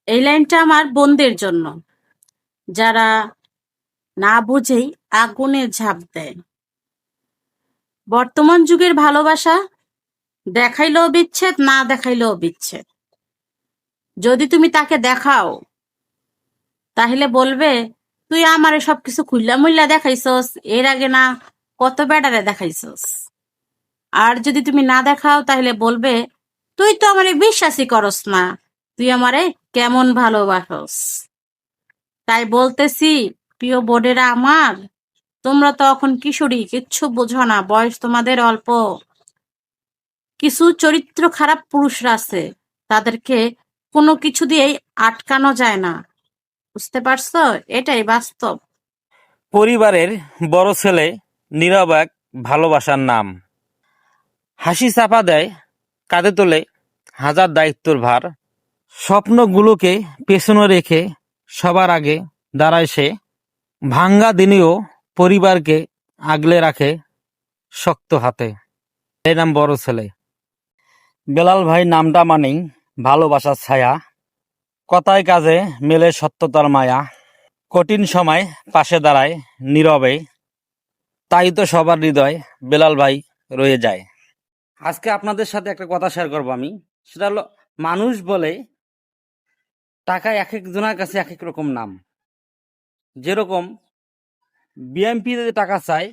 এই লাইনটা আমার বোনদের জন্য, যারা না বুঝেই আগুনে ঝাঁপ দেয়। বর্তমান যুগের ভালোবাসা দেখাইলেও বিচ্ছেদ, না দেখাইলেও বিচ্ছেদ। যদি তুমি তাকে দেখাও তাহলে বলবে তুই আমারে সবকিছু খুল্লা মুল্লা দেখাইছস, এর আগে না কত বেটারে দেখাইছস। আর যদি তুমি না দেখাও তাহলে বলবে তুই তো আমারে বিশ্বাসই করস না, তুই আমারে কেমন ভালোবাসস। তাই বলতেছি প্রিয় বোনেরা আমার, তোমরা তো এখন কিশোরী, কিচ্ছু বোঝো না, বয়স তোমাদের অল্প। কিছু চরিত্র খারাপ পুরুষরা আছে, তাদেরকে কোনো কিছু দিয়েই আটকানো যায় না। বুঝতে পারছো? এটাই বাস্তব। পরিবারের বড় ছেলে নীরব এক ভালোবাসার নাম। হাসি চাপা দেয়, কাঁধে তোলে হাজার দায়িত্বের ভার। স্বপ্নগুলোকে পেছনে রেখে সবার আগে দাঁড়ায় সে। ভাঙ্গা দিনেও পরিবারকে আগলে রাখে শক্ত হাতে। এই নাম বড় ছেলে। বেলাল ভাই নামটা মানেই ভালোবাসার ছায়া। কথায় কাজে মেলে সত্যতার মায়া। কঠিন সময় পাশে দাঁড়ায় নীরবে। তাই তো সবার হৃদয় বেলাল ভাই রয়ে যায়। আজকে আপনাদের সাথে একটা কথা শেয়ার করবো আমি। সেটা হলো, মানুষ বলে টাকা এক একজনের কাছে এক এক রকম নাম। যেরকম বিএমপি যদি টাকা চায়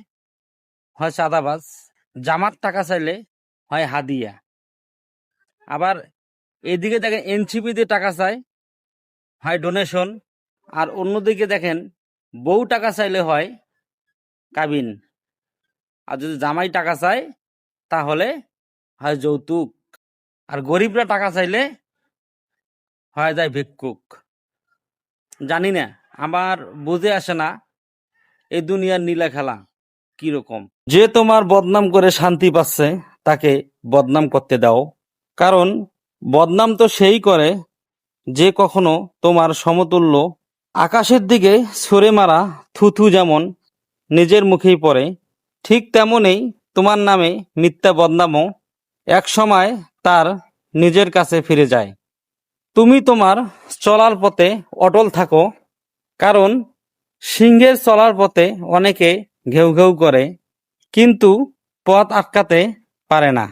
হয় চাঁদাবাজ, জামাত টাকা চাইলে হয় হাদিয়া। আবার এদিকে দেখেন এনসিপি দিয়ে টাকা চায় হয় ডোনেশন। আর অন্যদিকে দেখেন বউ টাকা চাইলে হয় কাবিন। আর যদি জামাই টাকা চায় তাহলে হয় যৌতুক। আর গরিবরা টাকা চাইলে হয় যায় ভিক্ষুক। জানি না, আমার বুঝে আসে না এই দুনিয়ার নীলা খেলা কিরকম। যে তোমার বদনাম করে শান্তি পাচ্ছে তাকে বদনাম করতে দাও। কারণ বদনাম তো সেই করে যে কখনো তোমার সমতুল্য। আকাশের দিকে ছুঁড়ে মারা থুথু যেমন নিজের মুখেই পড়ে, ঠিক তেমনই তোমার নামে মিথ্যা বদনামও এক সময় তার নিজের কাছে ফিরে যায়। তুমি তোমার চলার পথে অটল থাকো, কারণ সিংহের চলার পথে অনেকে ঘেউ ঘেউ করে কিন্তু পথ আটকাতে পারে না।